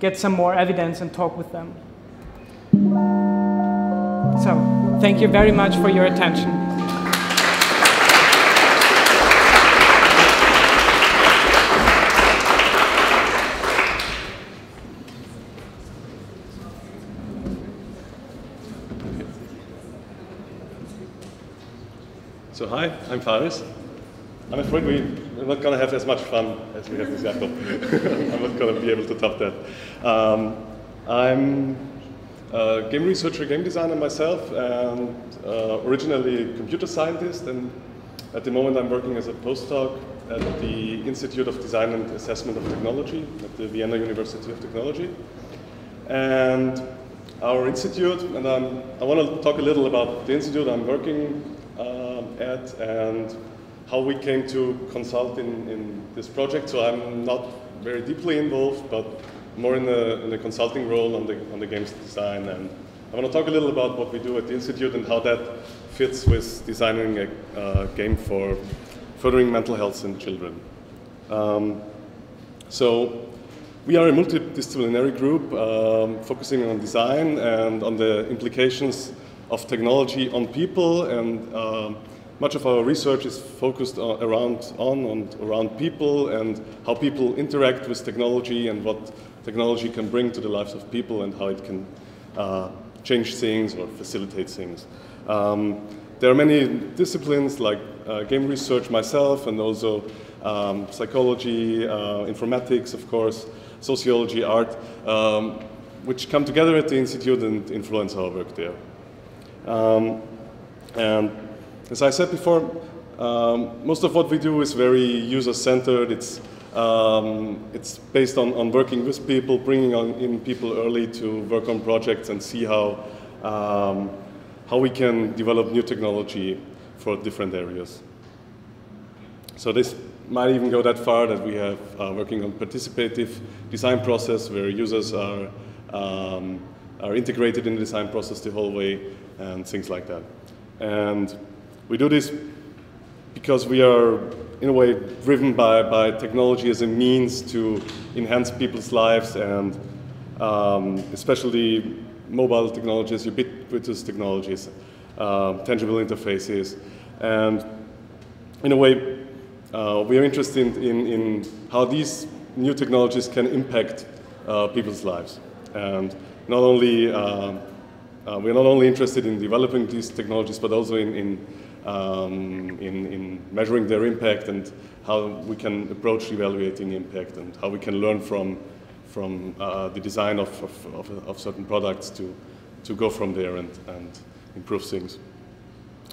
get some more evidence and talk with them. So, thank you very much for your attention. So hi, I'm Faris. I'm afraid we're not going to have as much fun as we have with Jakob. I'm not going to be able to top that. I'm a game researcher, game designer myself, and originally a computer scientist, and at the moment I'm working as a postdoc at the Institute of Design and Assessment of Technology at the Vienna University of Technology. And our institute, and I want to talk a little about the institute I'm working at and how we came to consult in this project. So I'm not very deeply involved, but more in the consulting role on the games design. And I want to talk a little about what we do at the institute and how that fits with designing a game for furthering mental health in children. So we are a multidisciplinary group focusing on design and on the implications of technology on people, and much of our research is focused around people and how people interact with technology and what technology can bring to the lives of people and how it can change things or facilitate things. There are many disciplines like game research myself, and also psychology, informatics, of course, sociology, art, which come together at the Institute and influence our work there. And as I said before, most of what we do is very user-centered. It's based on working with people, bringing in people early to work on projects and see how we can develop new technology for different areas. So this might even go that far that we have working on participative design process where users are integrated in the design process the whole way and things like that. And we do this because we are, in a way, driven by technology as a means to enhance people's lives, and especially mobile technologies, ubiquitous technologies, tangible interfaces. And in a way, we are interested in how these new technologies can impact people's lives. And not only, we are not only interested in developing these technologies, but also in measuring their impact and how we can approach evaluating impact and how we can learn from the design of certain products to go from there and improve things.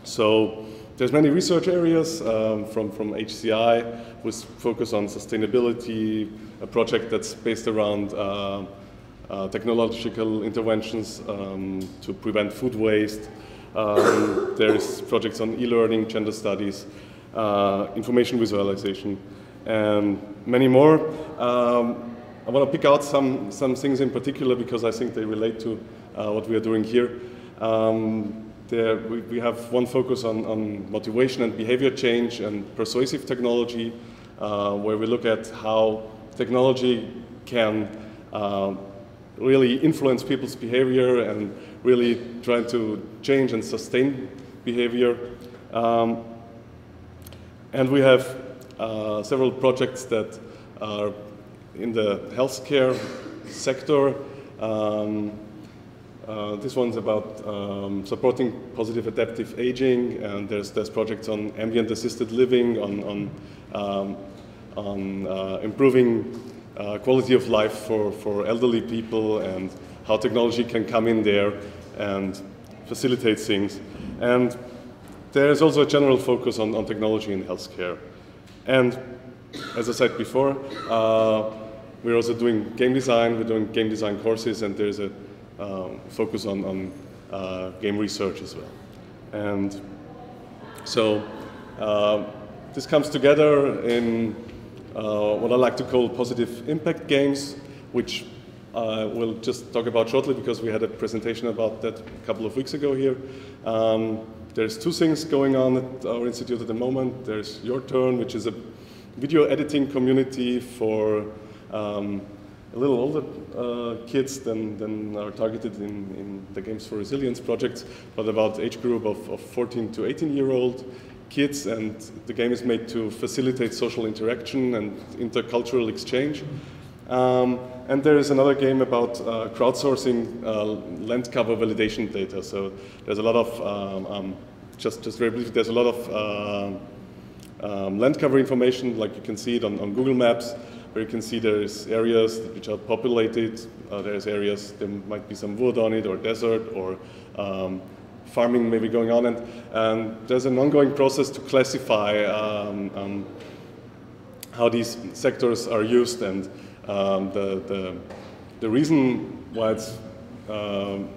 So there's many research areas from HCI with focus on sustainability, a project that's based around technological interventions to prevent food waste. There's projects on e-learning, gender studies, information visualization, and many more. I want to pick out some things in particular because I think they relate to what we are doing here. We have one focus on motivation and behavior change and persuasive technology, where we look at how technology can really influence people's behavior and really try to change and sustain behavior. And we have several projects that are in the healthcare sector. This one's about supporting positive adaptive aging, and there's projects on ambient assisted living, on improving quality of life for elderly people, and how technology can come in there and facilitate things. And there's also a general focus on technology in healthcare. And as I said before, we're also doing game design. We're doing game design courses, and there's a focus on game research as well. And so this comes together in what I like to call positive impact games, which we'll just talk about shortly because we had a presentation about that a couple of weeks ago here. There's two things going on at our institute at the moment. There's Your Turn, which is a video editing community for a little older kids than are targeted in the Games4Resilience projects, but about age group of 14 to 18-year-old kids, and the game is made to facilitate social interaction and intercultural exchange. And there is another game about crowdsourcing land cover validation data. So there's a lot of, just very briefly, there's a lot of land cover information, like you can see it on Google Maps, where you can see there's areas which are populated, there's areas, there might be some wood on it, or desert, or farming maybe going on, and there's an ongoing process to classify how these sectors are used, and the reason why it's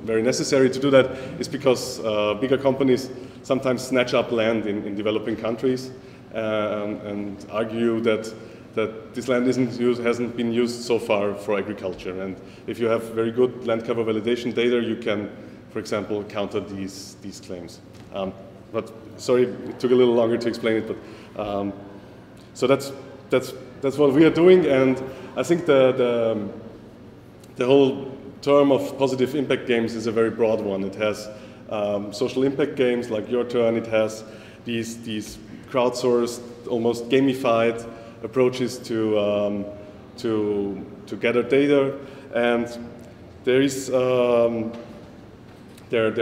very necessary to do that is because bigger companies sometimes snatch up land in developing countries and argue that this land hasn't been used so far for agriculture. And if you have very good land cover validation data, you can, for example, counter these claims. But sorry, it took a little longer to explain it. But so that's what we are doing, and I think the whole term of positive impact games is a very broad one. It has social impact games like Your Turn. It has these crowdsourced, almost gamified approaches to gather data, and there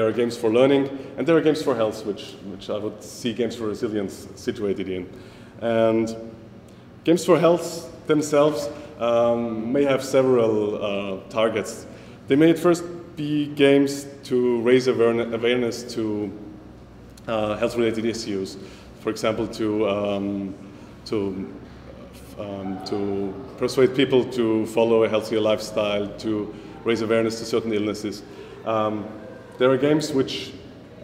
are games for learning, and there are games for health, which I would see Games4Resilience situated in. And games for health themselves may have several targets. They may at first be games to raise awareness to health-related issues. For example, to persuade people to follow a healthier lifestyle, to raise awareness to certain illnesses. There are games which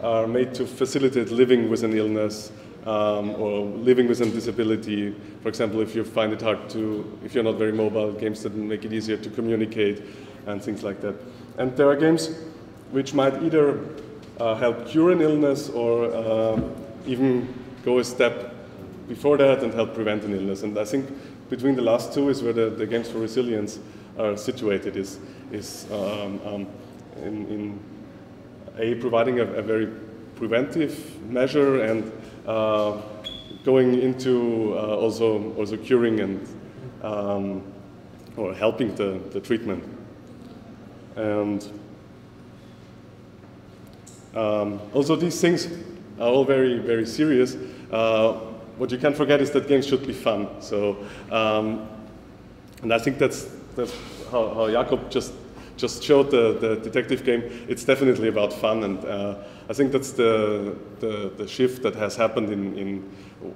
are made to facilitate living with an illness, or living with a disability. For example, if you find it hard if you're not very mobile, games that make it easier to communicate and things like that. And there are games which might either help cure an illness or even go a step before that and help prevent an illness. And I think between the last two is where the Games4Resilience are situated, is in providing a very preventive measure, and going into also curing and or helping the treatment. And also these things are all very, very serious. What you can't forget is that games should be fun. So, and I think that's how Jakob just showed the detective game. It's definitely about fun, and I think that's the shift that has happened in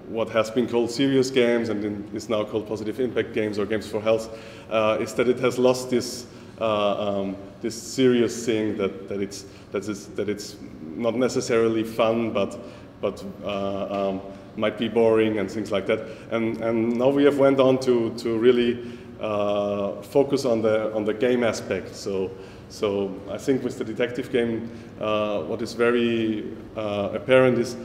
what has been called serious games and is now called positive impact games or games for health. Is that it has lost this this serious thing that it's not necessarily fun, but might be boring and things like that. And now we have went on to really focus on the game aspect. So I think with the detective game, what is very apparent is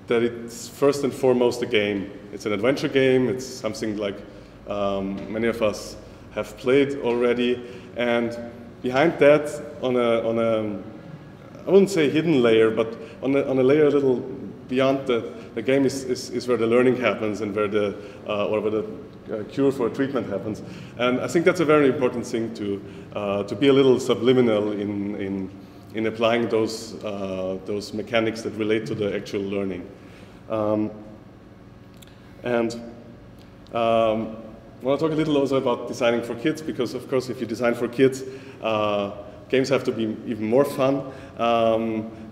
that it's first and foremost a game. It's an adventure game. It's something like many of us have played already. And behind that, on I wouldn't say hidden layer, but on a layer a little beyond the game is where the learning happens and where the cure for treatment happens. And I think that's a very important thing to be a little subliminal in applying those mechanics that relate to the actual learning. I want to talk a little also about designing for kids, because of course if you design for kids, games have to be even more fun,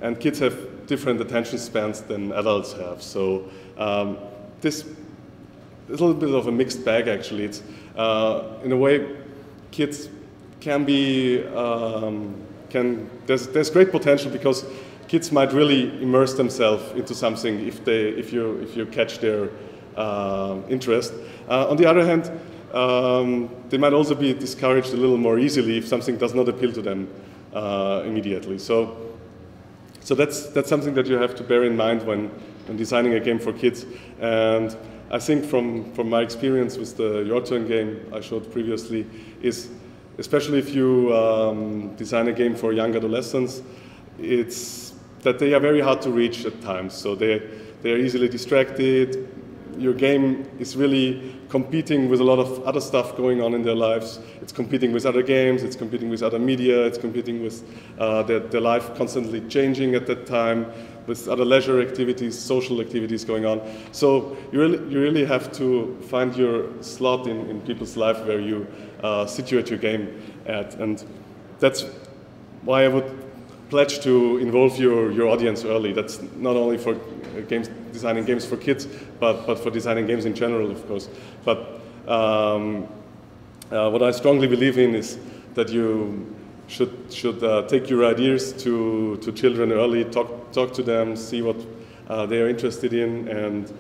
and kids have different attention spans than adults have. So this is a little bit of a mixed bag actually. It's, in a way, kids can be, there's great potential because kids might really immerse themselves into something if you catch their interest. On the other hand, they might also be discouraged a little more easily if something does not appeal to them immediately. So that's something that you have to bear in mind when designing a game for kids. And I think from my experience with the Your Turn game I showed previously, is especially if you design a game for young adolescents, it's that they are very hard to reach at times. So they are easily distracted. Your game is really competing with a lot of other stuff going on in their lives. It's competing with other games, it's competing with other media, it's competing with their life constantly changing at that time, with other leisure activities, social activities going on. So you really have to find your slot in people's life where you situate your game at. And that's why I would pledge to involve your audience early. That's not only for designing games for kids, but for designing games in general, of course. But what I strongly believe in is that you should take your ideas to children early, talk to them, see what they are interested in, and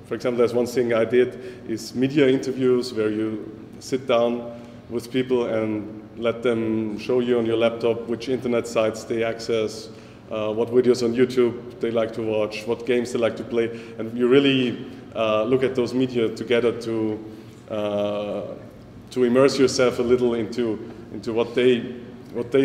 for example, there's one thing I did is media interviews where you sit down with people and let them show you on your laptop which internet sites they access, what videos on YouTube they like to watch, what games they like to play, and you really look at those media together to immerse yourself a little into what they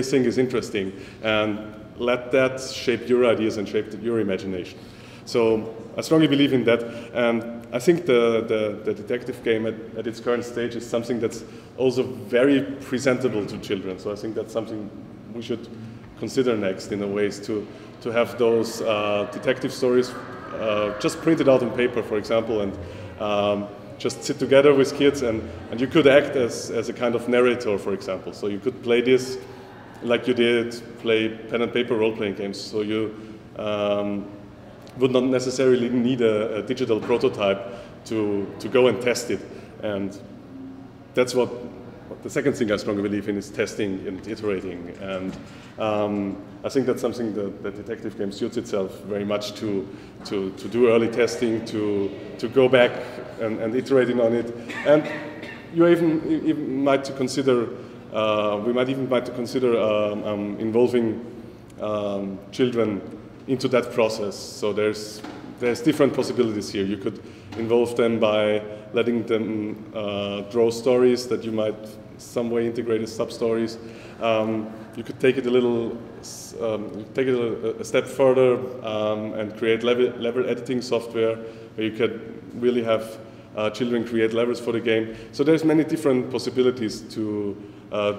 think is interesting, and let that shape your ideas and shape your imagination. So I strongly believe in that, and I think the detective game at its current stage is something that's also very presentable to children. So I think that's something we should consider next in a ways to have those detective stories just printed out on paper, for example, and just sit together with kids, and you could act as a kind of narrator, for example. So you could play this like you did play pen and paper role-playing games. So you would not necessarily need a digital prototype to go and test it. And that's what the second thing I strongly believe in is testing and iterating. And I think that's something that detective game suits itself very much to do early testing, to go back and iterating on it. And you even might to consider, we might even consider involving children into that process. So there's different possibilities here. You could involve them by letting them draw stories that you might some way integrate as sub-stories. You could take it a step further and create level editing software where you could really have children create levels for the game. So there's many different possibilities to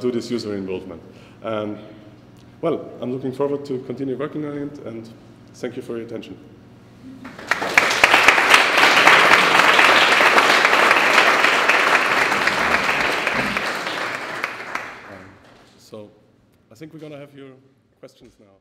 do this user involvement. Well, I'm looking forward to continue working on it, and thank you for your attention. So I think we're going to have your questions now.